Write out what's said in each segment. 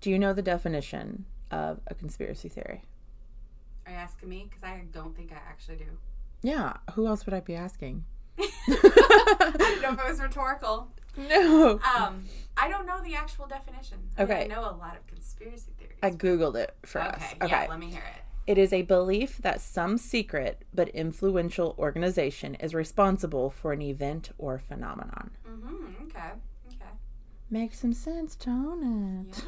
Do you know the definition of a conspiracy theory? Are you asking me? Because I don't think I actually do. Yeah. Who else would I be asking? I didn't know if it was rhetorical. No. I don't know the actual definition. Okay. I know a lot of conspiracy theories. I Googled it for us. Okay. Yeah, let me hear it. It is a belief that some secret but influential organization is responsible for an event or phenomenon. Okay. Makes some sense, don't it? Yes.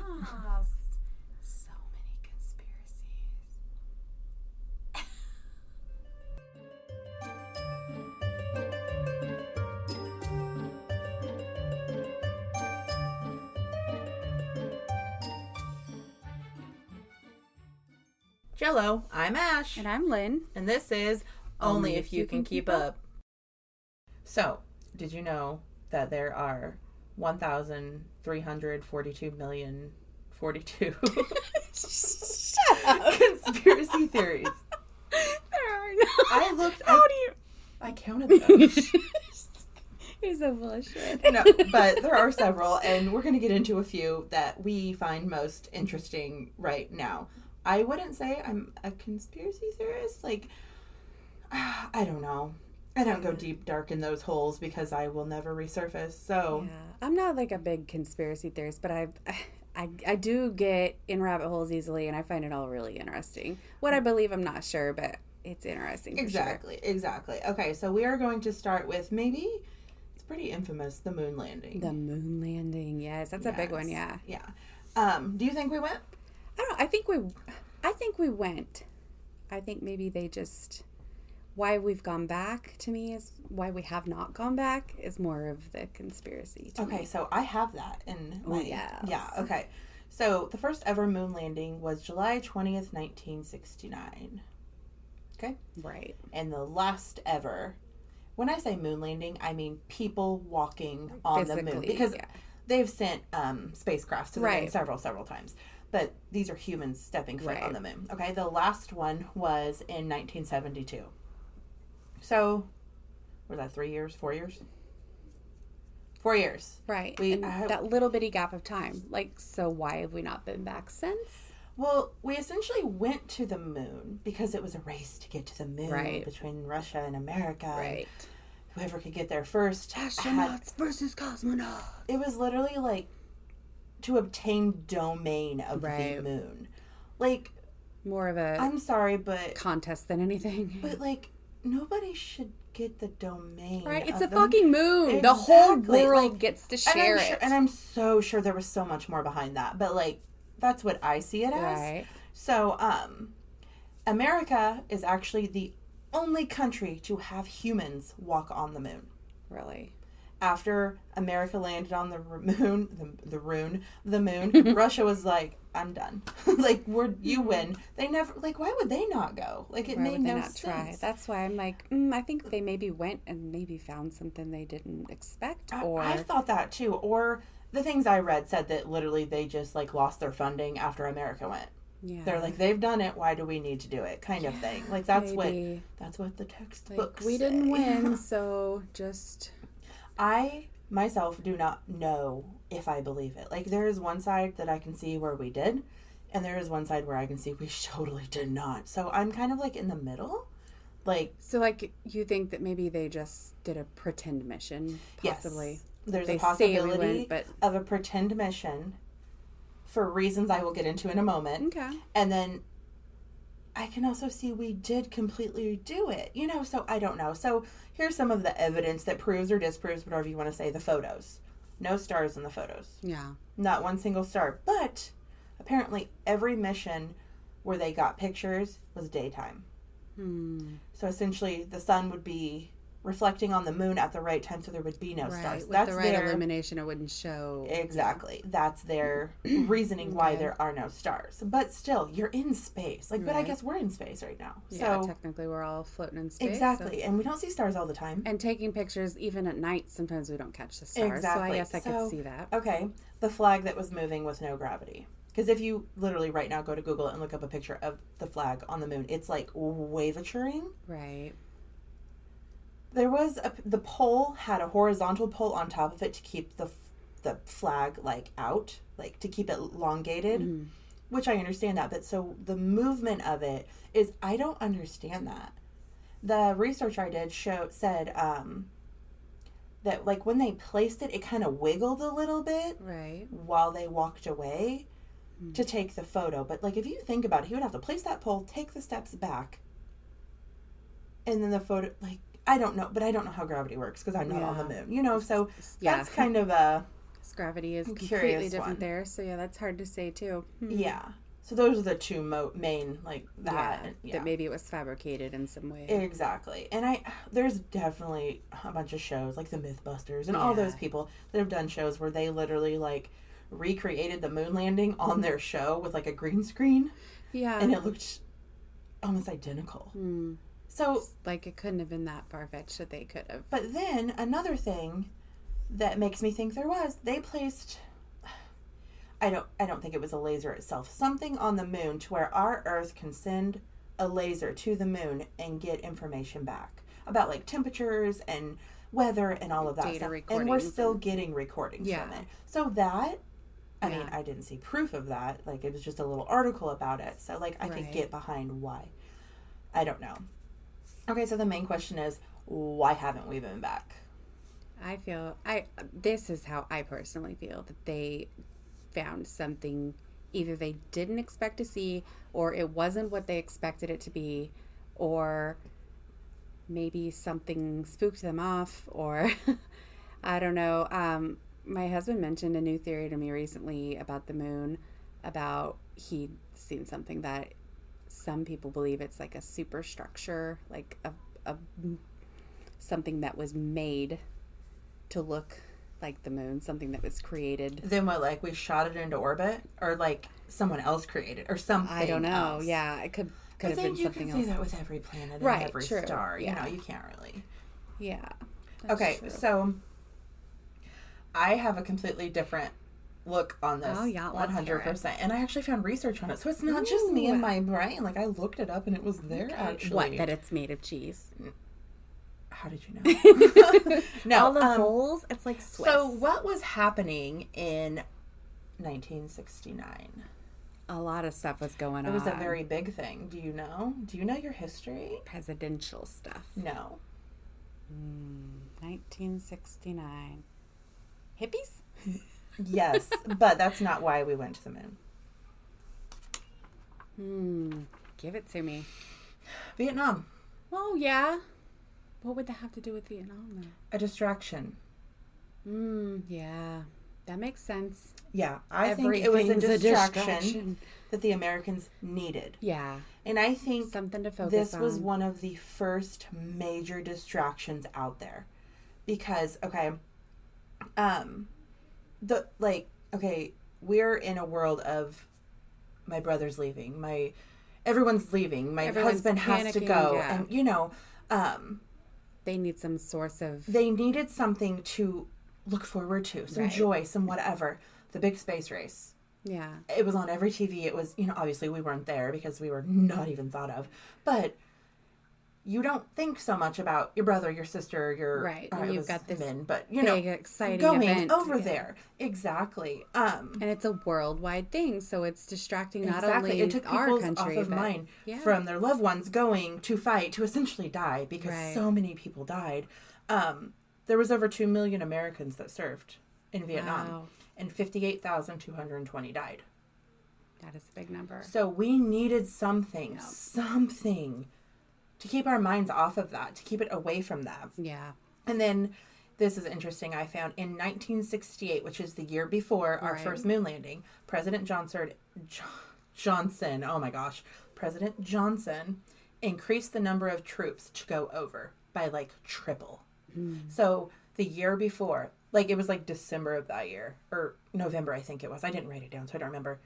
So many conspiracies. Jello, I'm Ash. And I'm Lynn. And this is Only If You Can Keep Up. So, did you know that there are 1,342,042 conspiracy theories? There are no. I looked. I counted them. You're so bullshit. No, but there are several, and we're going to get into a few that we find most interesting right now. I wouldn't say I'm a conspiracy theorist. Like, I don't know. I don't go deep, dark in those holes because I will never resurface. So Yeah, I'm not like a big conspiracy theorist, but I do get in rabbit holes easily, and I find it all really interesting. What I believe, I'm not sure, but it's interesting. For Exactly. Okay, so we are going to start with maybe it's pretty infamous, the moon landing. The moon landing, yes, that's a big one. Yeah. Yeah. Do you think we went? I don't know. I think we went. I think maybe they just. Why we've gone back to me is why we have not gone back is more of the conspiracy to me. So I have that in my... yes. Yeah, okay. So the first ever moon landing was July 20th, 1969. Okay? Right. And the last ever... When I say moon landing, I mean people walking on the moon. Because they've sent spacecrafts to the moon several times. But these are humans stepping foot on the moon. Okay? The last one was in 1972. So, was that 3 years? 4 years? 4 years. Right. That little bitty gap of time. Like, so why have we not been back since? Well, we essentially went to the moon because it was a race to get to the moon between Russia and America. Right. And whoever could get there first. Astronauts versus cosmonauts. It was literally like to obtain domain of the moon. Like, more of a... I'm sorry, but... contest than anything. But, like... Nobody should get the domain. Right, it's a fucking moon. Exactly. The whole world gets to share it. And I'm so sure there was so much more behind that. But, like, that's what I see it as. Right. So, America is actually the only country to have humans walk on the moon. Really? After America landed on the moon, Russia was like, I'm done. Like, you win. They never, like, why would they not go? Like, it made no sense. Try? That's why I'm like, I think they maybe went and maybe found something they didn't expect. Or I thought that too. Or the things I read said that literally they just, like, lost their funding after America went. Yeah. They're like, they've done it. Why do we need to do it? Kind of thing. Like, that's what the textbooks we didn't win, so just... I, myself, do not know if I believe it. Like, there is one side that I can see where we did, and there is one side where I can see we totally did not. So I'm kind of, like, in the middle. Like... So, like, you think that maybe they just did a pretend mission, possibly? Yes. There's a possibility of a pretend mission for reasons I will get into in a moment. Okay. And then I can also see we did completely do it. You know, so I don't know. So here's some of the evidence that proves or disproves, whatever you want to say, the photos. No stars in the photos. Yeah. Not one single star. But apparently every mission where they got pictures was daytime. So essentially the sun would be reflecting on the moon at the right time, so there would be no stars. With the right illumination, it wouldn't show. Exactly. That's their reasoning why there are no stars. But still, you're in space. Like, but I guess we're in space right now. Yeah, so technically we're all floating in space. Exactly. So. And we don't see stars all the time. And taking pictures, even at night, sometimes we don't catch the stars. Exactly. So I guess I could see that. Okay. The flag that was moving with no gravity. Because if you literally right now go to Google and look up a picture of the flag on the moon, it's like wavaturing. Right. There was the pole had a horizontal pole on top of it to keep the the flag like out, like to keep it elongated, which I understand that. But so the movement of it is, I don't understand that. The research I did said that like when they placed it, it kind of wiggled a little bit while they walked away to take the photo. But like if you think about it, he would have to place that pole, take the steps back, and then the photo, like, I don't know, but I don't know how gravity works because I'm not on the moon, you know, so that's kind of a... Gravity is completely different there, so yeah, that's hard to say too. Yeah. So those are the two main, like, that. That maybe it was fabricated in some way. Exactly. And there's definitely a bunch of shows, like the Mythbusters and all those people that have done shows where they literally, like, recreated the moon landing on their show with, like, a green screen. Yeah. And it looked almost identical. So, like, it couldn't have been that far-fetched that they could have. But then, another thing that makes me think they placed, I don't think it was a laser itself, something on the moon to where our Earth can send a laser to the moon and get information back about, like, temperatures and weather and all of that stuff. And we're still getting recordings from it. So that, I mean, I didn't see proof of that. Like, it was just a little article about it. So, like, I could get behind why. I don't know. Okay, so the main question is, why haven't we been back? This is how I personally feel, that they found something either they didn't expect to see, or it wasn't what they expected it to be, or maybe something spooked them off, or I don't know. My husband mentioned a new theory to me recently about the moon, about he'd seen something that some people believe it's like a superstructure, like a something that was made to look like the moon, something that was created. Then what, like we shot it into orbit, or like someone else created, or something? I don't know. Else. Yeah, it could have been something else. You can say that with every planet and every star. You know, you can't really. Yeah. Okay, true. So I have a completely different look on this. 100%. And I actually found research on it, so it's not just me and my brain. Like, I looked it up and it was there actually. What, that it's made of cheese? How did you know? No, all the holes. It's like Swiss. So what was happening in 1969? A lot of stuff was going on. It was a very big thing. Do you know? Do you know your history? Presidential stuff. No. 1969. Hippies? Yes, but that's not why we went to the moon. Give it to me. Vietnam. Oh, yeah. What would that have to do with Vietnam, though? A distraction. Yeah. That makes sense. Yeah. I think it was a distraction that the Americans needed. Yeah. And I think something to focus this was one of the first major distractions out there. Because, we're in a world of my brother's leaving, everyone's leaving, everyone's husband has to go, and they need some source of... They needed something to look forward to, some joy, some whatever. The big space race. Yeah. It was on every TV. It was, obviously we weren't there because we were not even thought of. But you don't think so much about your brother, your sister, your... Right. And you've got this big, exciting going event over there. Exactly. And it's a worldwide thing, so it's distracting not only it took our people's country, off of mind from their loved ones going to fight, to essentially die, because so many people died. There was over 2 million Americans that served in Vietnam, and 58,220 died. That is a big number. So we needed something to keep our minds off of that, to keep it away from that. Yeah. And then, this is interesting, I found in 1968, which is the year before our first moon landing, President Johnson, President Johnson increased the number of troops to go over by like triple. So the year before, like it was like December of that year, or November I think it was. I didn't write it down, so I don't remember.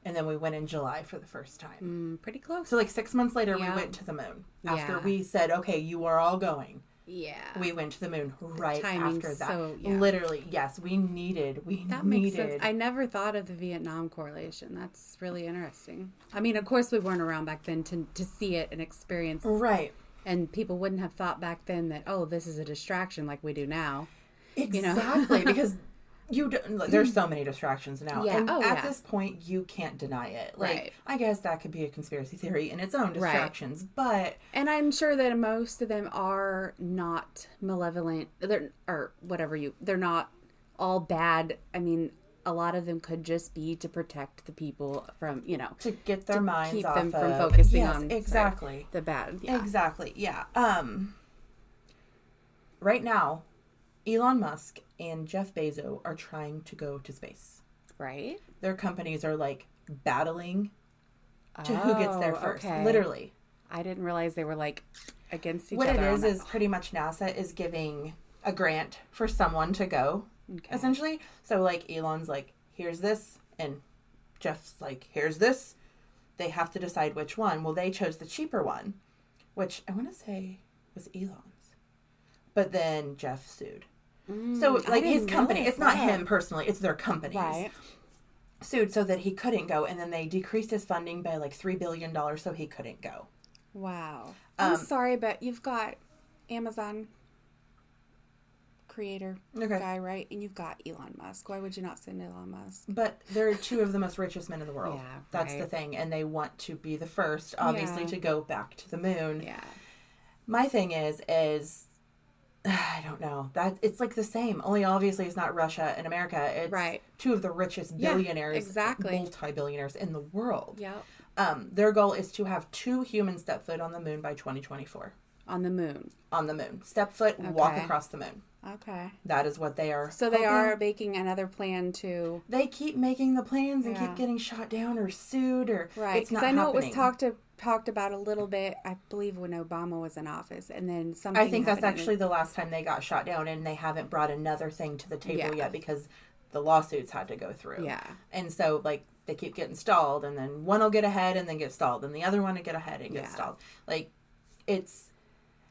And then we went in July for the first time. Pretty close. So like 6 months later, we went to the moon. After we said, okay, you are all going. Yeah. We went to the moon right after that. So, literally, yes, we needed. That makes sense. I never thought of the Vietnam correlation. That's really interesting. I mean, of course we weren't around back then to see it and experience. Right. And people wouldn't have thought back then that, this is a distraction like we do now. Exactly, because There's so many distractions now. Yeah. And at this point, you can't deny it. Like, I guess that could be a conspiracy theory in its own distractions, but... And I'm sure that most of them are not malevolent, they're not all bad. I mean, a lot of them could just be to protect the people from, to get their minds keep off them of... from focusing on exactly. the bad. Yeah. Exactly, yeah. Right now, Elon Musk and Jeff Bezos are trying to go to space. Right. Their companies are like battling to who gets there first. Okay. Literally. I didn't realize they were like against each other. What it is pretty much NASA is giving a grant for someone to go, essentially. So like Elon's like, here's this, and Jeff's like, here's this. They have to decide which one. Well, they chose the cheaper one, which I want to say was Elon's. But then Jeff sued. So, like, his company, it's not him personally, it's their companies. Right. Sued so that he couldn't go, and then they decreased his funding by, like, $3 billion so he couldn't go. Wow. I'm sorry, but you've got Amazon creator guy, right? And you've got Elon Musk. Why would you not send Elon Musk? But they're two of the most richest men in the world. Yeah, That's the thing. And they want to be the first, obviously, to go back to the moon. Yeah. My thing is I don't know. That it's like the same. Only obviously it's not Russia and America. It's two of the richest billionaires, multi-billionaires in the world. Yeah. Their goal is to have 2 humans step foot on the moon by 2024. On the moon. On the moon. Step foot, walk across the moon. Okay. That is what they are. So they are making another plan to... They keep making the plans and keep getting shot down or sued or... Right. Because I know it was talked about a little bit, I believe, when Obama was in office, and then something... I think that's actually the last time they got shot down, and they haven't brought another thing to the table yet because the lawsuits had to go through. Yeah. And so, like, they keep getting stalled, and then one will get ahead and then get stalled, and the other one will get ahead and get stalled. Like, it's...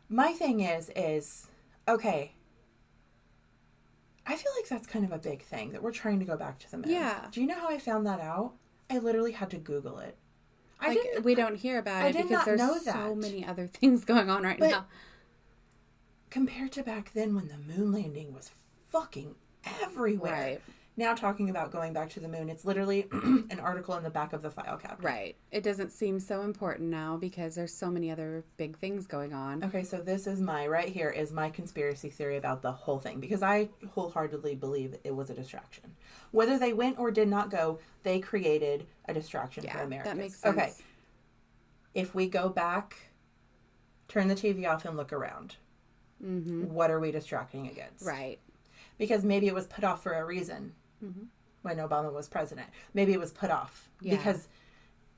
My thing is, okay, I feel like that's kind of a big thing, that we're trying to go back to the moon. Yeah. Do you know how I found that out? I literally had to Google it. We don't hear about it because there's so many other things going on right now. Compared to back then when the moon landing was fucking everywhere. Right. Now talking about going back to the moon, it's literally an article in the back of the file cabinet. Right. It doesn't seem so important now because there's so many other big things going on. Okay, so this is right here is my conspiracy theory about the whole thing, because I wholeheartedly believe it was a distraction. Whether they went or did not go, they created a distraction for Americans. That makes sense. Okay. If we go back, turn the TV off and look around. Mm-hmm. What are we distracting against? Right. Because maybe it was put off for a reason when Obama was president. Maybe it was put off because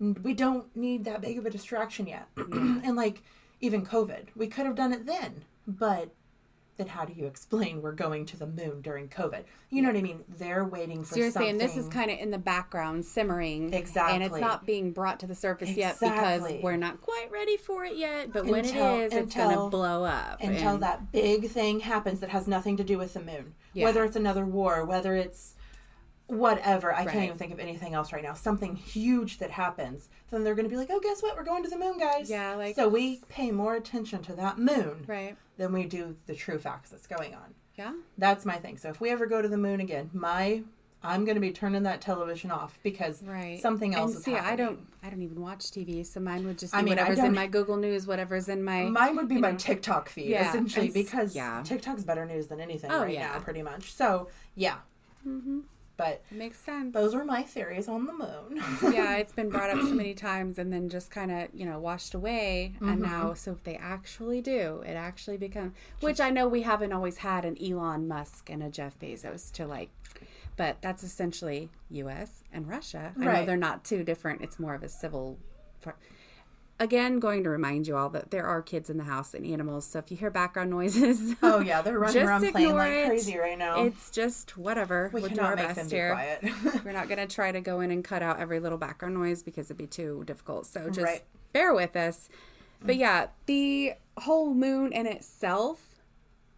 we don't need that big of a distraction yet. And like even COVID, we could have done it then, but then how do you explain we're going to the moon during COVID? You know what I mean? They're waiting for something. So you're saying this is kind of in the background, simmering. Exactly. And it's not being brought to the surface yet because we're not quite ready for it yet. But when it is, it's going to blow up. Until that big thing happens that has nothing to do with the moon. Yeah. Whether it's another war, whether it's whatever. I can't even think of anything else right now. Something huge that happens. Then they're going to be like, oh, guess what? We're going to the moon, guys. Yeah. So we pay more attention to that moon. Right. Than we do the true facts that's going on. Yeah. That's my thing. So if we ever go to the moon again, I'm going to be turning that television off because something else is happening. I don't even watch TV, so mine would just be whatever's in my Google News, whatever's in my... Mine would be my TikTok feed, essentially, because TikTok's better news than anything now, pretty much. So, yeah. Mm-hmm. But it makes sense. Those are my theories on the moon. It's been brought up so many times and then just kind of, washed away. Mm-hmm. And now, so if they actually do, it actually becomes... Which I know we haven't always had an Elon Musk and a Jeff Bezos to but that's essentially U.S. and Russia. I know they're not too different. It's more of a civil... Again, going to remind you all that there are kids in the house and animals. So if you hear background noises... Oh, yeah. They're running around playing like crazy right now. It's just whatever. We'll do our best here. Quiet. We're not going to try to go in and cut out every little background noise because it'd be too difficult. So just bear with us. But yeah, the whole moon in itself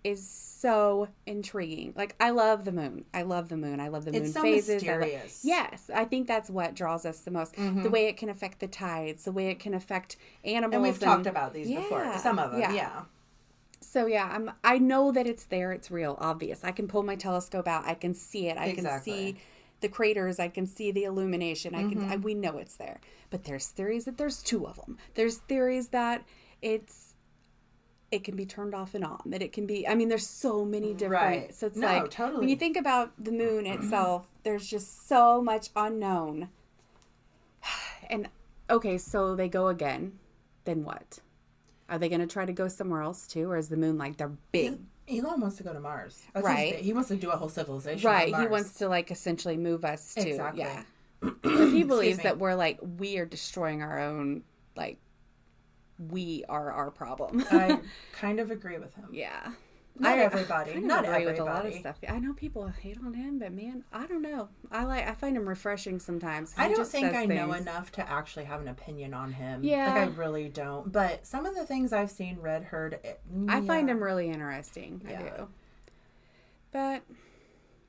is so intriguing. Like, I love the moon. I love the moon. I love the moon so phases. Mysterious. Yes, I think that's what draws us the most. Mm-hmm. The way it can affect the tides, the way it can affect animals. And we've talked about these before. Some of them, So yeah, I know that it's there. It's real, obvious. I can pull my telescope out. I can see it. I can see the craters. I can see the illumination. We know it's there. But there's theories that there's 2 of them. There's theories that it can be turned off and on. That it can be. I mean, there's so many different. Right. So it's totally. When you think about the moon itself, there's just so much unknown. And okay, so they go again. Then what? Are they going to try to go somewhere else too? Or is the moon like their big... Elon wants to go to Mars. Right. He wants to do a whole civilization right. on Mars. He wants to like essentially move us to... Exactly. Yeah. Because he believes that we are destroying our own, like, we are our problem. I kind of agree with him. Yeah. Not everybody. Not agree everybody. With a lot of stuff. I know people hate on him, but man, I don't know. I find him refreshing sometimes. I don't think I know enough to actually have an opinion on him. Yeah. Like, I really don't. But some of the things I've seen, read, heard... I find him really interesting. Yeah. I do. But,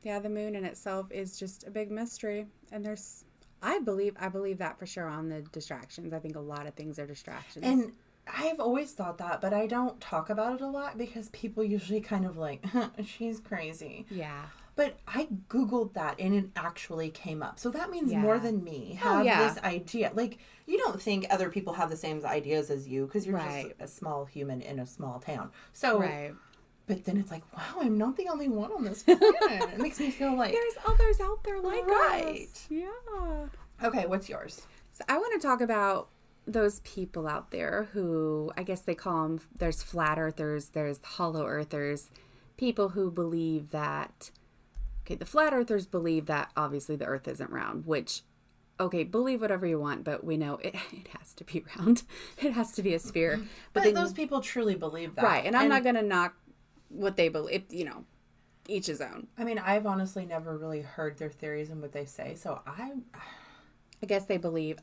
yeah, the moon in itself is just a big mystery. And there's... I believe that for sure on the distractions. I think a lot of things are distractions. And... I've always thought that, but I don't talk about it a lot because people usually kind of like, she's crazy. Yeah. But I Googled that and it actually came up. So that means more than me have this idea. Like, you don't think other people have the same ideas as you because you're just a small human in a small town. So, but then it's like, wow, I'm not the only one on this planet. It makes me feel like... There's others out there like us. Yeah. Okay, what's yours? So I want to talk about those people out there who, I guess they call them, there's flat earthers, there's hollow earthers, people who believe that, okay, the flat earthers believe that obviously the earth isn't round, which, okay, believe whatever you want, but we know it has to be round. It has to be a sphere. But then, those people truly believe that. Right, and I'm not going to knock what they believe, each his own. I mean, I've honestly never really heard their theories and what they say, so I guess a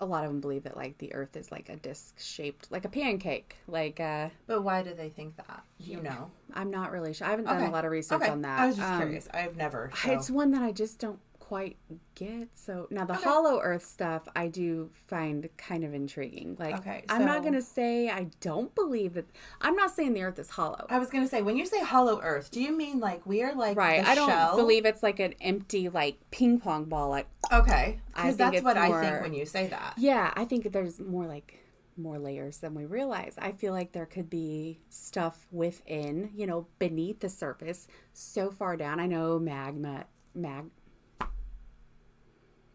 lot of them believe that, like, the earth is, like, a disc-shaped, like a pancake, like, But why do they think that? You know? I'm not really sure. I haven't done a lot of research on that. I was just curious. I've never. So. It's one that I just don't quite get. So, now the hollow earth stuff, I do find kind of intriguing. Like, I'm not going to say I don't believe that. I'm not saying the earth is hollow. I was going to say, when you say hollow earth, do you mean, like, we are, like, right. the shell? I don't believe it's, like, an empty, like, ping pong ball. Like, okay. Because that's what I think when you say that. Yeah, I think there's more layers than we realize. I feel like there could be stuff within, beneath the surface, so far down. I know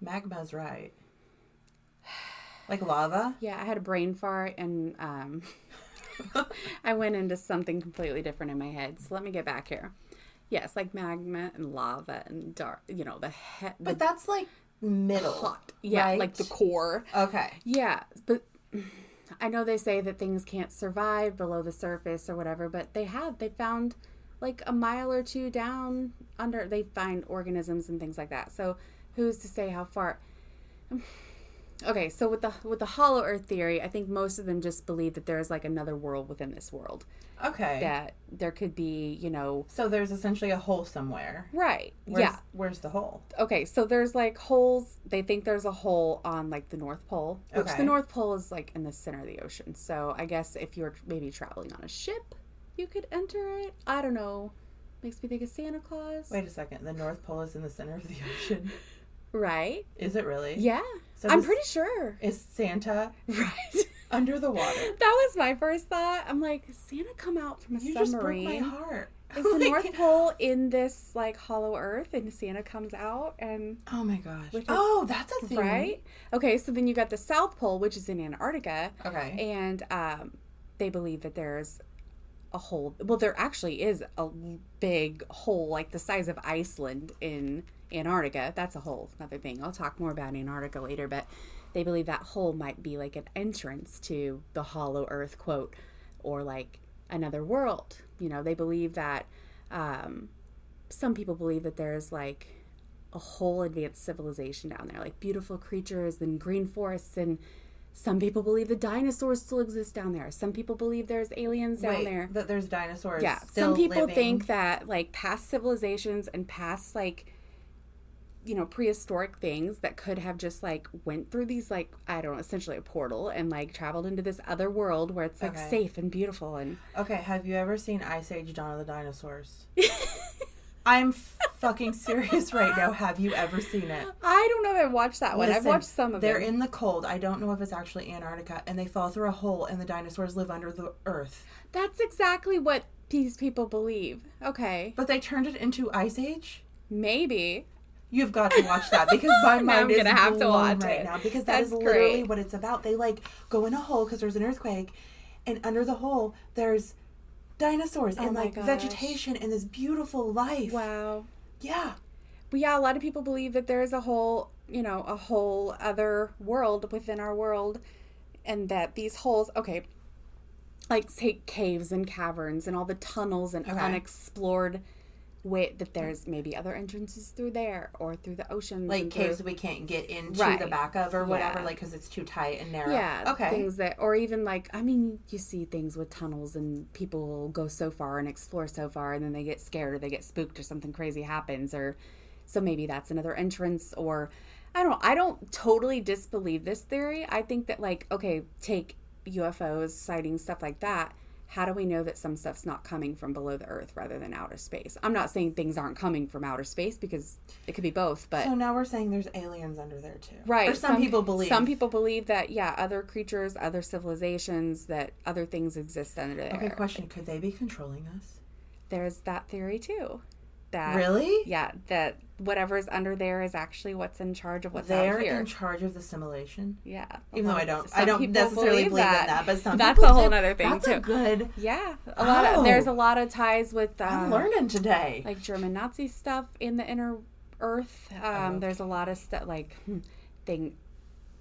Magma's right. Like lava? Yeah, I had a brain fart and I went into something completely different in my head. So let me get back here. Yes, like magma and lava and dark, But that's like middle. Hot. Yeah, right? like the core. Okay. Yeah, but I know they say that things can't survive below the surface or whatever, but they found like a mile or two down under, they find organisms and things like that. So who's to say how far? Okay, so with the hollow earth theory, I think most of them just believe that there's like another world within this world. Okay. That there could be, So there's essentially a hole somewhere. Right. Where's the hole? Okay, so there's like holes. They think there's a hole on like the North Pole, which the North Pole is like in the center of the ocean. So I guess if you're maybe traveling on a ship, you could enter it. I don't know. Makes me think of Santa Claus. Wait a second. The North Pole is in the center of the ocean. Right. Is it really? Yeah. So I'm pretty sure. Is Santa right under the water? That was my first thought. I'm like, Santa come out from a submarine? You just broke my heart. Is the North Pole in this like hollow earth and Santa comes out and oh my gosh. That's a thing. Right? Okay, so then you got the South Pole, which is in Antarctica. Okay. And they believe that there's a hole. Well, there actually is a big hole like the size of Iceland in Antarctica. That's a whole other thing. I'll talk more about Antarctica later, but they believe that hole might be like an entrance to the hollow earth, quote, or like another world. They believe that some people believe that there's like a whole advanced civilization down there, like beautiful creatures and green forests, and some people believe the dinosaurs still exist down there. Some people believe there's aliens down there. That there's dinosaurs. Yeah. Still some people living. think that like past civilizations and past like prehistoric things that could have just like went through these like, I don't know, essentially a portal and like traveled into this other world where it's like safe and beautiful. And okay, have you ever seen Ice Age: Dawn of the Dinosaurs? I'm fucking serious right now. Have you ever seen it? I don't know if I've watched that one. Listen, I've watched some of it. They're in the cold. I don't know if it's actually Antarctica, and they fall through a hole and the dinosaurs live under the earth. That's exactly what these people believe. Okay. But they turned it into Ice Age? Maybe. You've got to watch that because my mind is have to blown watch right now because that is literally what it's about. They like go in a hole because there's an earthquake, and under the hole there's dinosaurs and like vegetation and this beautiful life. Wow. Yeah. But yeah, a lot of people believe that there is a whole other world within our world, and that these holes, like take caves and caverns and all the tunnels and unexplored way, that there's maybe other entrances through there or through the oceans, like caves that we can't get into the back of or whatever, like because it's too tight and narrow. Yeah, things that, or even like, I mean, you see things with tunnels and people will go so far and explore so far and then they get scared or they get spooked or something crazy happens, or so maybe that's another entrance. Or I don't totally disbelieve this theory. I think that like, okay, take UFOs, sightings, stuff like that. How do we know that some stuff's not coming from below the earth rather than outer space? I'm not saying things aren't coming from outer space because it could be both, but... So now we're saying there's aliens under there too. Right. Or some people believe. Some people believe that, other creatures, other civilizations, that other things exist under there. Okay, question. Could they be controlling us? There's that theory too. That, really? Yeah, that whatever's under there is actually what's in charge of what's out here. They're in charge of the simulation? Yeah. Even though I don't necessarily believe in that, but some that's people a whole other thing that's too. A good... Yeah. There's a lot of ties with... I'm learning today. Like German Nazi stuff in the inner earth. There's a lot of stuff like...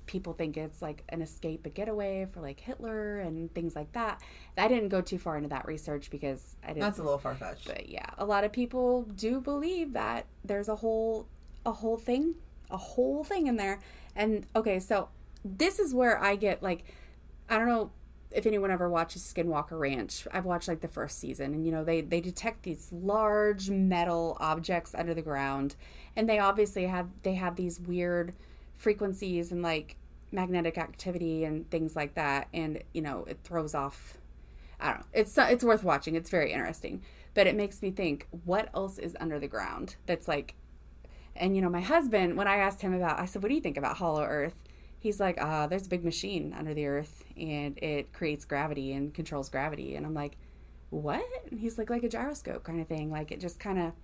People think it's like an escape, a getaway for like Hitler and things like that. I didn't go too far into that research because I didn't. That's a little far-fetched. But yeah, a lot of people do believe that there's a whole thing in there. And okay, so this is where I get like, I don't know if anyone ever watches Skinwalker Ranch. I've watched like the first season, and they detect these large metal objects under the ground, and they obviously have these weird frequencies and like magnetic activity and things like that, and it throws off, I don't know, it's worth watching. It's very interesting, but it makes me think, what else is under the ground that's like, and my husband, when I asked him I said, what do you think about Hollow Earth? He's like, there's a big machine under the earth and it creates gravity and controls gravity. And I'm like, what? And he's like a gyroscope kind of thing, like it just kind of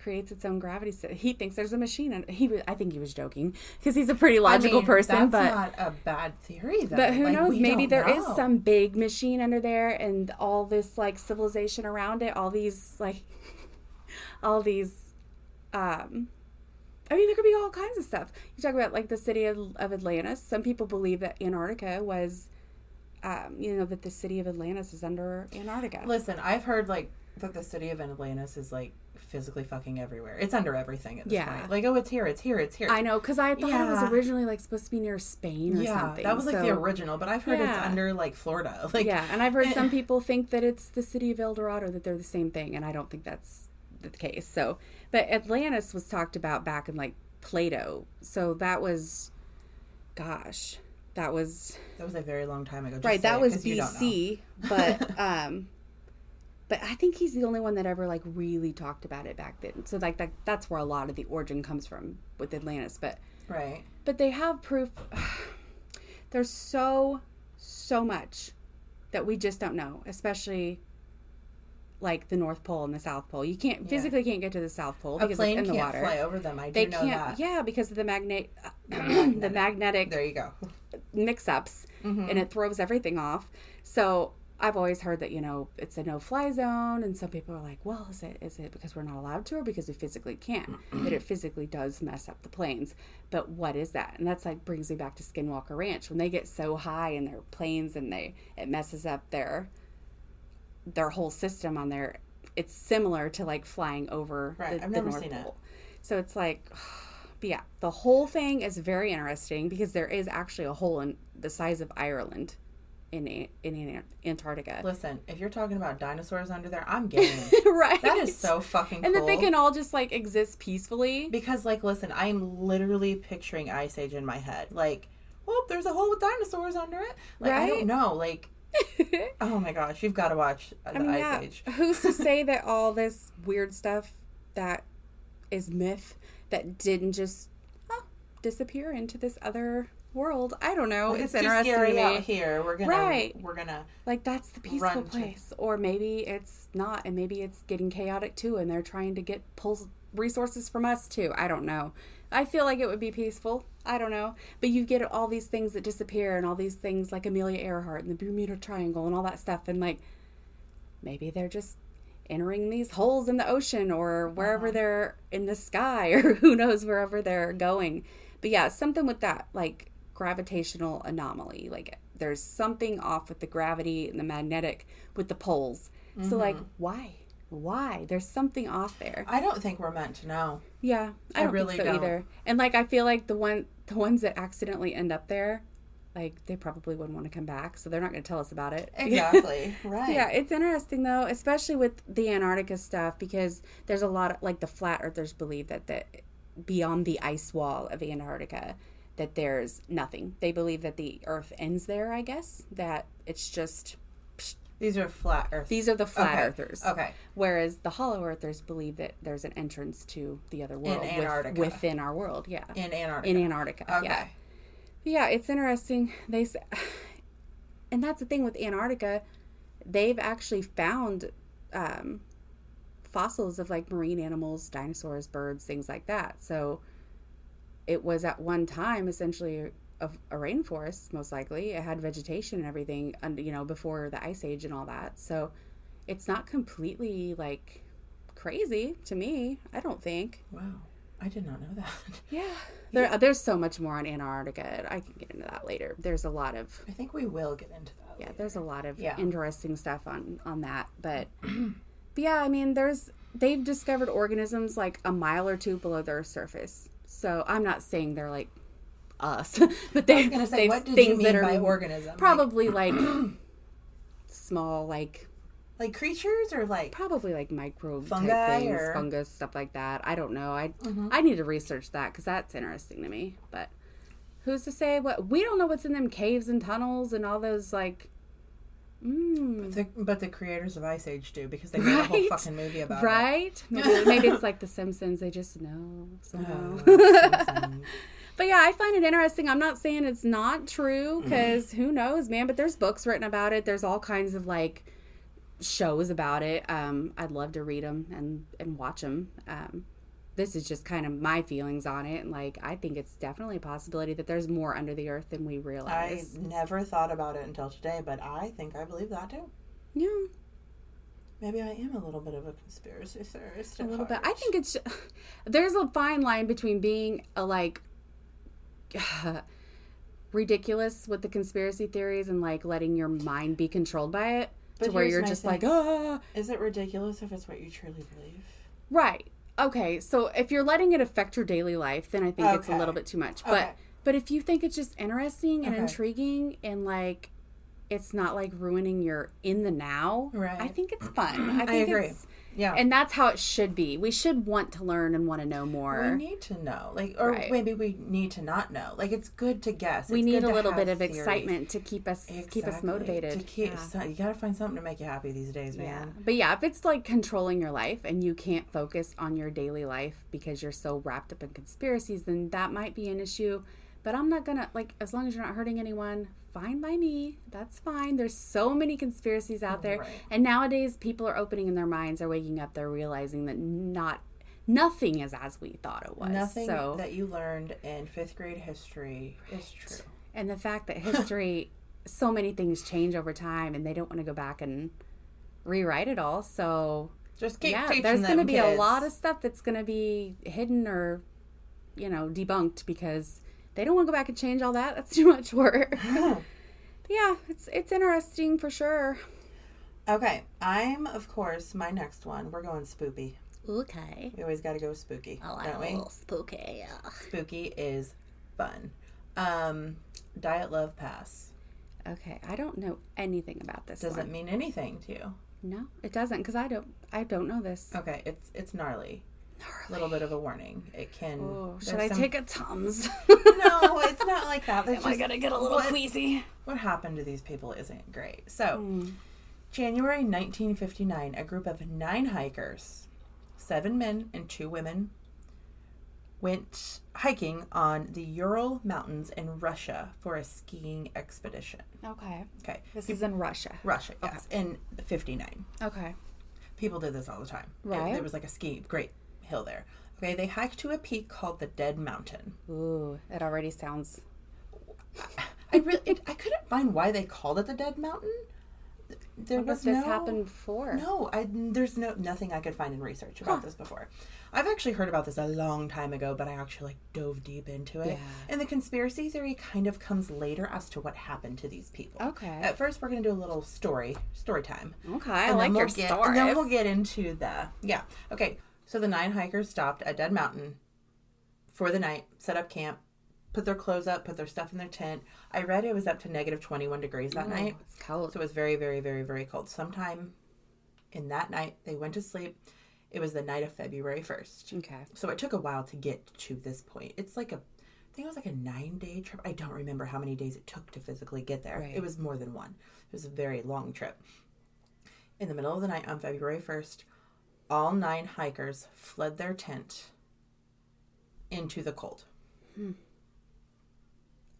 creates its own gravity. He thinks there's a machine, and I think he was joking because he's a pretty logical person. That's but not a bad theory, though. But who knows? Maybe there is some big machine under there, and all this like civilization around it. All these. I mean, there could be all kinds of stuff. You talk about like the city of Atlantis. Some people believe that Antarctica was, that the city of Atlantis is under Antarctica. Listen, I've heard like that the city of Atlantis is like physically fucking everywhere. It's under everything at this point. Like, it's here. I know, because I thought it was originally like supposed to be near Spain or something. That was like the original, but I've heard it's under like Florida. Like, and I've heard some people think that it's the city of El Dorado, that they're the same thing, and I don't think that's the case. So, but Atlantis was talked about back in like Plato. So that was, that was a very long time ago. Right, that was BC, but but I think he's the only one that ever like really talked about it back then. So like that's where a lot of the origin comes from with Atlantis. But right. But they have proof. There's so much that we just don't know, especially like the North Pole and the South Pole. You physically can't get to the South Pole because it's in the water. A plane can't fly over them. I do know that. Yeah, because of the the magnetic. There you go. Mix-ups, and it throws everything off. So I've always heard that, it's a no-fly zone, and some people are like, well, is it because we're not allowed to, or because we physically can't? But it physically does mess up the planes. But what is that? And that's like brings me back to Skinwalker Ranch. When they get so high in their planes and it messes up their whole system on there, it's similar to like flying over the North Pole. So it's like, but yeah, the whole thing is very interesting because there is actually a hole in the size of Ireland in Antarctica. Listen, if you're talking about dinosaurs under there, I'm game. Right. That is so fucking cool. And that they can all just, like, exist peacefully. Because, like, listen, I'm literally picturing Ice Age in my head. Like, well, there's a hole with dinosaurs under it. Like, right? I don't know. Like, oh my gosh, you've got to watch Ice Age. Who's to say that all this weird stuff that is myth that didn't just disappear into this other world? I don't know. Well, it's interesting to me. Out here, we're gonna like, that's the peaceful place, or maybe it's not, and maybe it's getting chaotic too, and they're trying to pull resources from us too. I don't know. I feel like it would be peaceful. I don't know. But you get all these things that disappear, and all these things like Amelia Earhart and the Bermuda Triangle and all that stuff, and like maybe they're just entering these holes in the ocean or wherever they're in the sky, or who knows, wherever they're going. But yeah, something with that, like gravitational anomaly. Like there's something off with the gravity and the magnetic with the poles. So like, why? There's something off there. I don't think we're meant to know. Yeah, I don't really think so either. And like, I feel like the ones that accidentally end up there, like, they probably wouldn't want to come back, so they're not going to tell us about it. Exactly. Right. So yeah, it's interesting though, especially with the Antarctica stuff, because there's a lot of, like, the flat earthers believe that beyond the ice wall of Antarctica, that there's nothing. They believe that the Earth ends there, I guess, that it's just... These are flat earthers. These are the flat earthers. Okay. Whereas the hollow earthers believe that there's an entrance to the other world. In Antarctica. Within our world, yeah. In Antarctica. In Antarctica, okay. Yeah. Yeah, it's interesting. And that's the thing with Antarctica. They've actually found fossils of, like, marine animals, dinosaurs, birds, things like that. So it was at one time essentially a rainforest, most likely. It had vegetation and everything, before the Ice Age and all that. So it's not completely, like, crazy to me, I don't think. Wow. I did not know that. Yeah. There's so much more on Antarctica. I can get into that later. There's a lot of... I think we will get into that later. There's a lot of interesting stuff on that. But yeah, I mean, they've discovered organisms, like, a mile or two below their surface. So I'm not saying they're, like, us, but they're going to say, what did you mean by organism? Probably like small, like creatures, or like probably like microbe fungi type things, or fungus, stuff like that. I don't know. I need to research that because that's interesting to me. But who's to say what? We don't know what's in them caves and tunnels and all those, like. But the creators of Ice Age do, because they made a whole fucking movie about it. Right? Maybe it's like The Simpsons. They just know somehow. But yeah, I find it interesting. I'm not saying it's not true, because who knows, man. But there's books written about it. There's all kinds of, like, shows about it. I'd love to read them and watch them. This is just kind of my feelings on it. And, like, I think it's definitely a possibility that there's more under the earth than we realize. I never thought about it until today, but I think I believe that too. Yeah. Maybe I am a little bit of a conspiracy theorist. A little bit. I think it's... There's a fine line between being a, like... ridiculous with the conspiracy theories and, like, letting your mind be controlled by it, but to where you're just thing. Like, is it ridiculous if it's what you truly believe? Right. Okay, so if you're letting it affect your daily life, then I think it's a little bit too much. But if you think it's just interesting and intriguing, and, like, it's not, like, ruining your in the now, right, I think it's fun. I agree. Yeah. And that's how it should be. We should want to learn and want to know more. We need to know. Like, or maybe we need to not know. Like, it's good to guess. We need a little bit of excitement to keep us motivated. You gotta find something to make you happy these days, man. But yeah, if it's, like, controlling your life and you can't focus on your daily life because you're so wrapped up in conspiracies, then that might be an issue. But I'm not gonna, like, as long as you're not hurting anyone, fine by me. That's fine. There's so many conspiracies out there. Right. And nowadays, people are opening their minds, are waking up, they're realizing that nothing is as we thought it was. Nothing that you learned in 5th grade history is true. And the fact that history, so many things change over time, and they don't want to go back and rewrite it all. So, just keep teaching there's going to be kids. A lot of stuff that's going to be hidden or, debunked, because... They don't want to go back and change all that. That's too much work. Yeah, it's interesting for sure. Okay, of course, my next one. We're going spoopy. Okay. We always got to go spooky, don't we? A little spooky, yeah. Spooky is fun. Dyatlov Pass. Okay. I don't know anything about this. Does it mean anything to you? No, it doesn't, because I don't know this. Okay, it's gnarly. A little bit of a warning. It can. Oh, should I take a Tums? No, it's not like that. Am I gonna get a little queasy? What happened to these people isn't great. So, January 1959, a group of 9 hikers, 7 men and 2 women, went hiking on the Ural Mountains in Russia for a skiing expedition. Okay. Okay. This is in Russia. Russia, yes, in 59. Okay. People did this all the time. Right. There was like a great hill there. Okay, they hiked to a peak called the Dead Mountain. Ooh, it already sounds... I couldn't find why they called it the Dead Mountain. What was this happened before? No, there's nothing I could find in research about this before. I've actually heard about this a long time ago, but I actually dove deep into it. Yeah. And the conspiracy theory kind of comes later as to what happened to these people. Okay. At first, we're going to do a little story time. Okay, I like your story. And then we'll get into Okay, so the 9 hikers stopped at Dead Mountain for the night, set up camp, put their clothes up, put their stuff in their tent. I read it was up to negative 21 degrees that night. It's cold. So it was very, very, very, very cold. Sometime in that night, they went to sleep. It was the night of February 1st. Okay. So it took a while to get to this point. It's like I think it was like a 9-day trip. I don't remember how many days it took to physically get there. Right. It was more than one. It was a very long trip. In the middle of the night on February 1st, all 9 hikers fled their tent into the cold.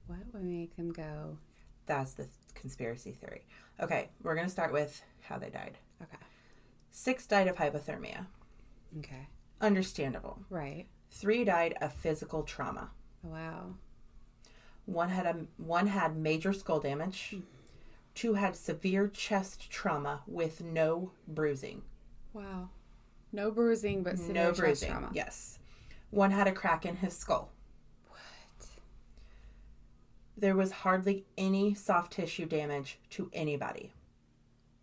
What would make them go? That's the conspiracy theory. Okay, we're going to start with how they died. Okay. 6 died of hypothermia. Okay. Understandable. Right. 3 died of physical trauma. Wow. 1 had major skull damage. 2 had severe chest trauma with no bruising. Wow. No bruising, but severe chest trauma. Yes. 1 had a crack in his skull. What? There was hardly any soft tissue damage to anybody.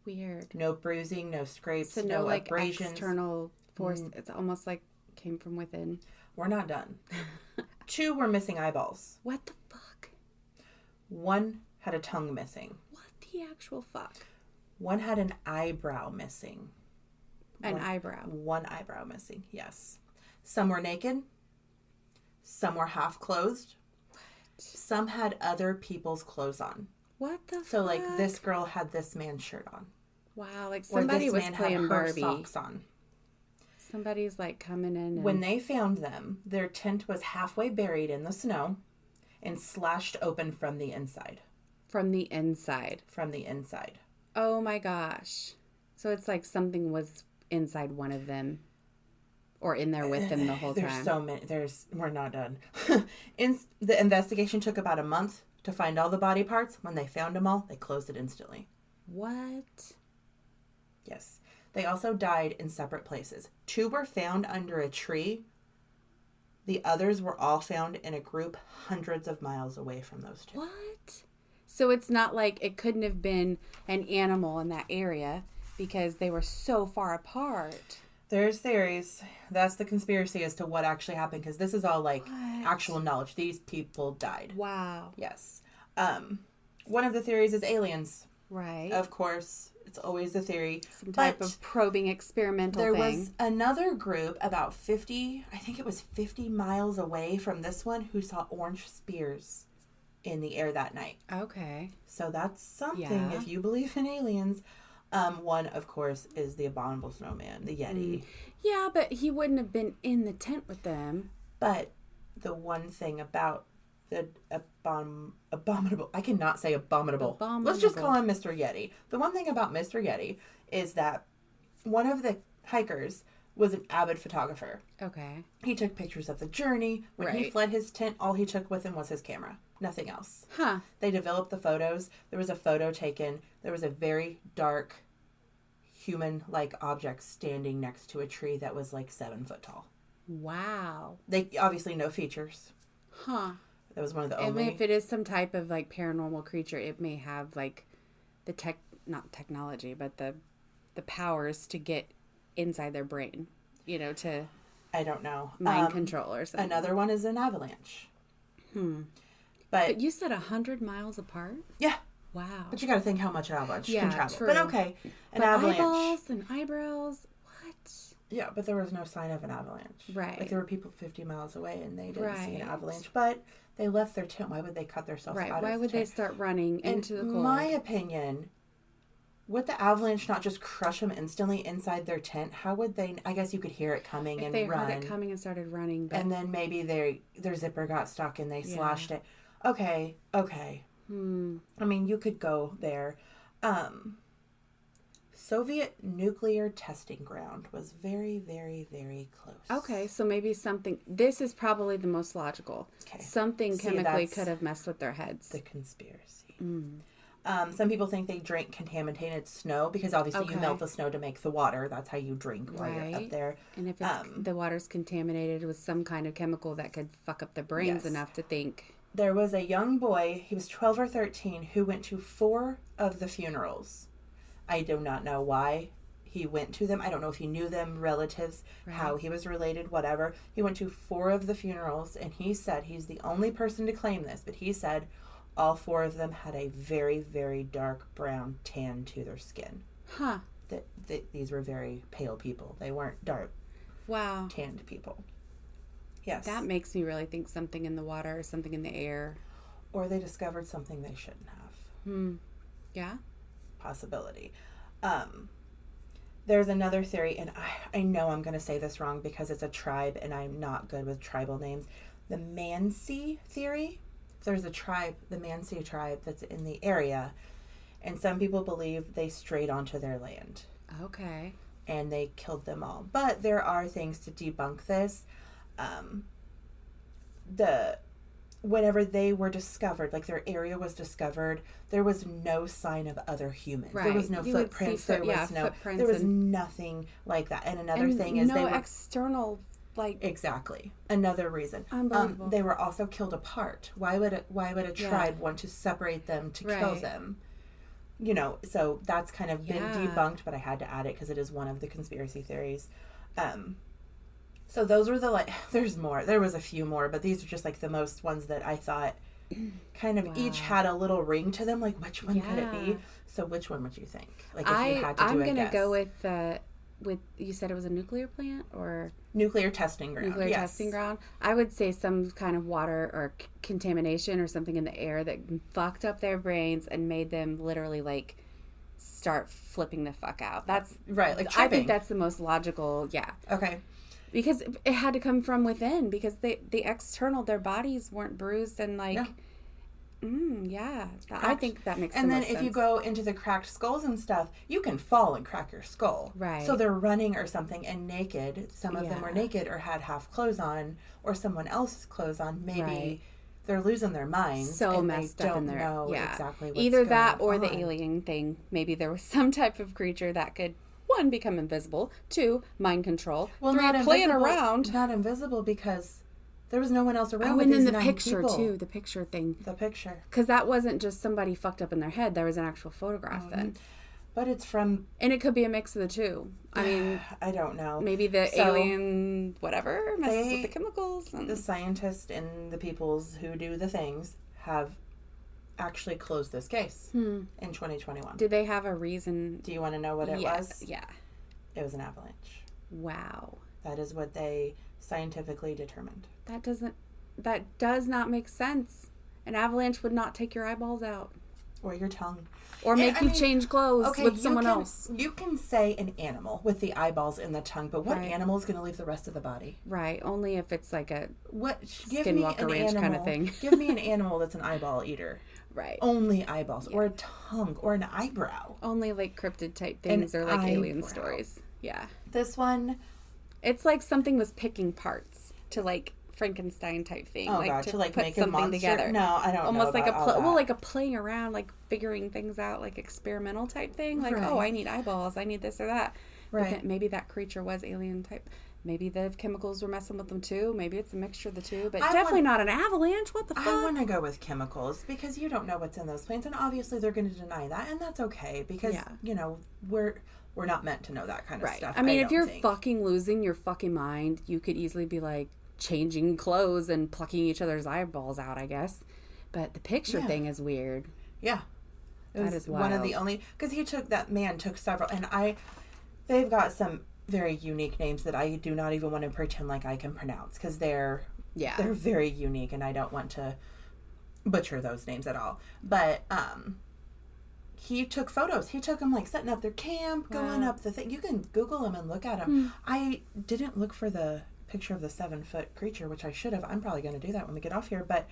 Weird. No bruising, no scrapes, so no like abrasions. External force. It's almost like came from within. We're not done. 2 were missing eyeballs. What the fuck? 1 had a tongue missing. What the actual fuck? 1 had an eyebrow missing. Eyebrow. 1 eyebrow missing, yes. Some were naked. Some were half clothed. What? Some had other people's clothes on. What the fuck? So, like, this girl had this man's shirt on. Wow, like somebody was playing Barbie. Socks on. Somebody's, like, coming in and... When they found them, their tent was halfway buried in the snow and slashed open from the inside. From the inside? From the inside. Oh, my gosh. So it's like something was inside one of them. Or in there with them the whole time. There's so many. We're not done. The investigation took about a month to find all the body parts. When they found them all, they closed it instantly. What? Yes. They also died in separate places. 2 were found under a tree. The others were all found in a group hundreds of miles away from those 2. What? So it's not like it couldn't have been an animal in that area because they were so far apart. There's theories. That's the conspiracy as to what actually happened, because this is all like actual knowledge. These people died. Wow. Yes. One of the theories is aliens. Right. Of course, it's always a theory. Some type of probing experimental thing. There was another group about 50 miles away from this one who saw orange spears in the air that night. Okay. So that's something if you believe in aliens. One, of course, is the abominable snowman, the Yeti. Yeah, but he wouldn't have been in the tent with them. But the one thing about the abominable... I cannot say abominable. Let's just call him Mr. Yeti. The one thing about Mr. Yeti is that one of the hikers was an avid photographer. Okay. He took pictures of the journey. When he fled his tent, all he took with him was his camera. Nothing else. Huh. They developed the photos. There was a photo taken. There was a very dark, human-like object standing next to a tree that was like 7 foot tall. Wow. They obviously no features. Huh. That was one of the only... And if it is some type of like paranormal creature, it may have like the not technology, but the powers to get inside their brain, to... I don't know. Mind control or something. Another one is an avalanche. But you said 100 miles apart? Yeah. Wow. But you got to think how much an avalanche can travel. True. But okay, an avalanche. Eyeballs and eyebrows. What? Yeah, but there was no sign of an avalanche. Right. Like there were people 50 miles away and they didn't see an avalanche. But they left their tent. Why would they cut themselves out of the Why would they start running into the cold? In my opinion, would the avalanche not just crush them instantly inside their tent? How would they? I guess you could hear it coming and run. They heard it coming and started running. But... And then maybe their zipper got stuck and they slashed it. Okay. I mean, you could go there. Soviet nuclear testing ground was very, very, very close. Okay, so maybe something... This is probably the most logical. Okay. Something chemically could have messed with their heads. The conspiracy. Some people think they drank contaminated snow because obviously you melt the snow to make the water. That's how you drink while you're up there. And if the water's contaminated with some kind of chemical that could fuck up the brains enough to think... There was a young boy, he was 12 or 13, who went to 4 of the funerals. I do not know why he went to them. I don't know if he knew them, relatives, how he was related, whatever. He went to 4 of the funerals, and he said, he's the only person to claim this, but he said all 4 of them had a very, very dark brown tan to their skin. Huh. These were very pale people. They weren't dark, tanned people. Yes. That makes me really think something in the water or something in the air. Or they discovered something they shouldn't have. Yeah? Possibility. There's another theory, and I know I'm going to say this wrong because it's a tribe, and I'm not good with tribal names. The Mansi theory. There's a tribe, the Mansi tribe, that's in the area, and some people believe they strayed onto their land. Okay. And they killed them all. But there are things to debunk this. Whenever they were discovered, like their area was discovered, there was no sign of other humans. Right. There was no footprints. There was nothing like that. And another thing is they were external, like, exactly, another reason. Unbelievable. They were also killed apart. Why would a tribe want to separate them to kill them? You know, so that's kind of been debunked, but I had to add it because it is one of the conspiracy theories. So those were there's more. There was a few more, but these are just like the most ones that I thought kind of each had a little ring to them. Like, which one could it be? So which one would you think? Like, if you had to do I'm a going to guess. go with, you said it was a nuclear plant or? Nuclear testing ground. Testing ground. I would say some kind of water or contamination or something in the air that fucked up their brains and made them literally like start flipping the fuck out. That's right. Like, tripping. I think that's the most logical. Yeah. Okay. Because it had to come from within, because the external, their bodies weren't bruised and like, I think that makes sense. And then if you go into the cracked skulls and stuff, you can fall and crack your skull. Right. So they're running or something and naked. Some of them were naked or had half clothes on or someone else's clothes on. Maybe they're losing their minds. So messed up in their... know exactly what's either that going or on. the alien thing. Maybe there was some type of creature that could... 1, become invisible. 2, mind control. Well, 3, not playing invisible, around. Not invisible because there was no one else around. Oh, and then the picture too. The picture thing. The picture. Because that wasn't just somebody fucked up in their head. There was an actual photograph then. But it's from... And it could be a mix of the two. I mean... I don't know. Maybe the alien whatever messes with the chemicals. And... The scientists and the peoples who do the things have actually closed this case in 2021. Did they have a reason? Do you want to know what it was? Yeah. It was an avalanche. Wow. That is what they scientifically determined. That does not make sense. An avalanche would not take your eyeballs out. Or your tongue. Or make you change clothes with someone else. You can say an animal with the eyeballs and the tongue, but what animal is going to leave the rest of the body? Right. Only if it's like a Skinwalker Ranch kind of thing. Give me an animal that's an eyeball eater. Right. Only eyeballs. Or a tongue. Or an eyebrow. Only like cryptid type things or like alien stories. Yeah. This one... It's like something was picking parts to like Frankenstein type thing. Oh, like God, to like put make something a monster? Together. No, I don't Almost know like about like a playing around, like figuring things out, like experimental type thing. Like, oh, I need eyeballs. I need this or that. Right. But maybe that creature was alien type. Maybe the chemicals were messing with them too. Maybe it's a mixture of the two. But definitely not an avalanche. What the fuck? I want to go with chemicals because you don't know what's in those plants. And obviously they're going to deny that. And that's okay because, you know, we're not meant to know that kind of stuff. I mean, if you're fucking losing your fucking mind, you could easily be like changing clothes and plucking each other's eyeballs out, I guess. But the picture thing is weird. Yeah. It was one of the only, because that man took several, and they've got some very unique names that I do not even want to pretend like I can pronounce, because they're very unique, and I don't want to butcher those names at all. But he took photos. He took them like setting up their camp, going up the thing. You can Google them and look at them. I didn't look for the picture of the 7-foot creature, which I should have. I'm probably going to do that when we get off here, but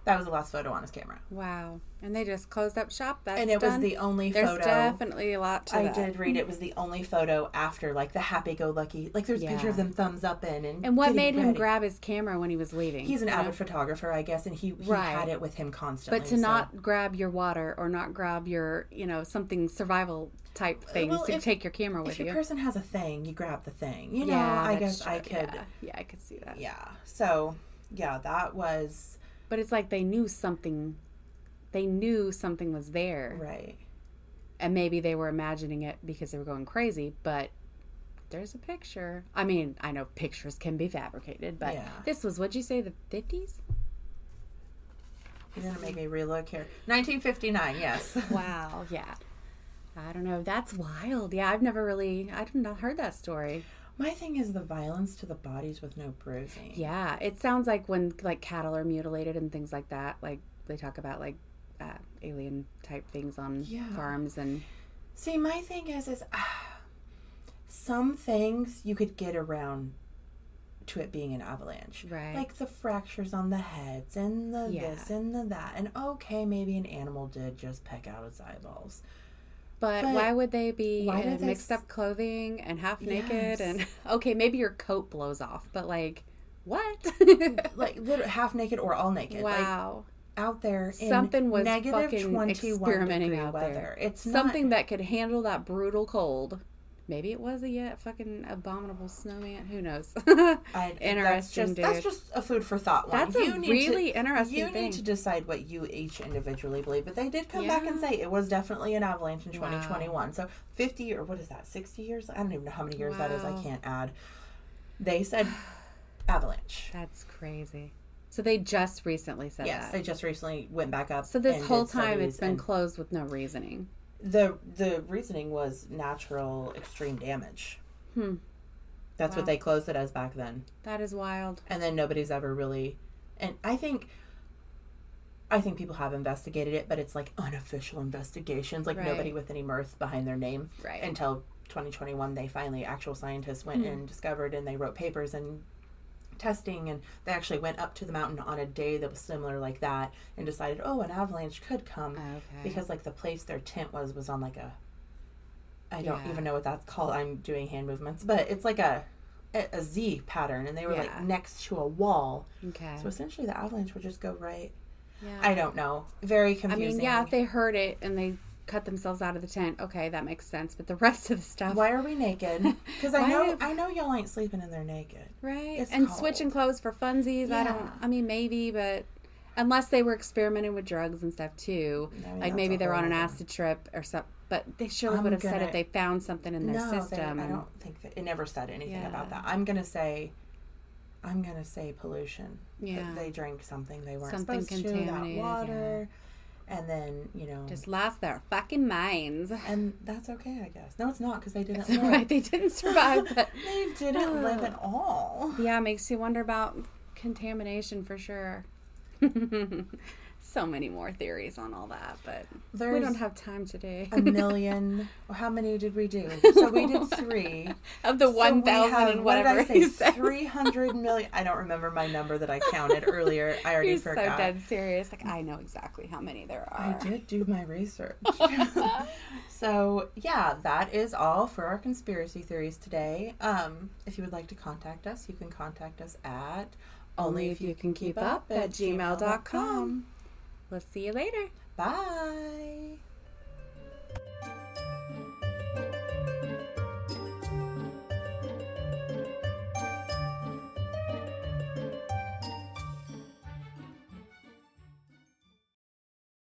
that was the last photo on his camera. Wow. And they just closed up shop. That's and it done. Was the only photo. There's definitely a lot to that. I did read it was the only photo after, like, the happy-go-lucky. Like, there's a picture of them thumbs up in. And what made him grab his camera when he was leaving? He's an avid photographer, I guess, and he had it with him constantly. But to not grab your water or not grab your, something survival type things to take your camera with you. If your person has a thing, you grab the thing. You know, I guess true. I could. Yeah, I could see that. Yeah. So, that was... But it's like they knew something was there. Right. And maybe they were imagining it because they were going crazy, but there's a picture. I mean, I know pictures can be fabricated, but this was, what'd you say, the 50s? You're going to make me relook here. 1959, yes. Wow, yeah. I don't know. That's wild. Yeah, I've not heard that story. My thing is the violence to the bodies with no bruising. Yeah, it sounds like when like cattle are mutilated and things like that. Like they talk about like alien type things on farms and. See, my thing is some things you could get around to it being an avalanche, right? Like the fractures on the heads and the this and the that, and okay, maybe an animal did just peck out its eyeballs. But why would they be in mixed up clothing and half naked? And okay, maybe your coat blows off, but like, what? Like literally half naked or all naked. Wow. Like, out there in something was negative fucking 21 experimenting degree out weather. there. It's something that could handle that brutal cold. Maybe it was a fucking abominable snowman. Who knows? Interesting, that's just a food for thought one. That's really interesting thing. You need to decide what you each individually believe. But they did come back and say it was definitely an avalanche in 2021. So 50 or what is that, 60 years? I don't even know how many years that is. I can't add. They said avalanche. That's crazy. So they just recently said that. Yes, they just recently went back up. So this whole time it's been closed with no reasoning. The reasoning was natural extreme damage. That's what they closed it as back then. That is wild. And then nobody's ever really, and I think people have investigated it, but it's like unofficial investigations, like nobody with any mirth behind their name. Right. Until 2021, they finally, actual scientists went and discovered, and they wrote papers and testing, and they actually went up to the mountain on a day that was similar like that and decided, an avalanche could come because like the place their tent was on like I don't even know what that's called. I'm doing hand movements, but it's like a Z pattern, and they were like next to a wall. Okay. So essentially the avalanche would just go right. Yeah. I don't know. Very confusing. I mean, if they heard it and they cut themselves out of the tent, okay, that makes sense. But the rest of the stuff. Why are we naked? Because I know y'all ain't sleeping in there naked. Right. It's cold. Switching clothes for funsies. Yeah. Maybe, but unless they were experimenting with drugs and stuff too. Like maybe they were on an acid trip or something. But they surely would have said if they found something in their system. I don't think it never said anything about that. I'm gonna say pollution. Yeah. They drank something they weren't supposed to. That water. Yeah. And then, just lost their fucking minds. And that's okay, I guess. No, it's not, because they didn't live. Right, they didn't survive. But they didn't live at all. Yeah, it makes you wonder about contamination for sure. So many more theories on all that, but we don't have time today. A million. How many did we do? So we did 3. Of the 1,000 and whatever. What did I say? 300 million. I don't remember my number that I counted earlier. I already forgot. You're so dead serious. Like, I know exactly how many there are. I did do my research. So, that is all for our conspiracy theories today. If you would like to contact us, you can contact us at onlyifyoucankeepup@gmail.com. We'll see you later. Bye.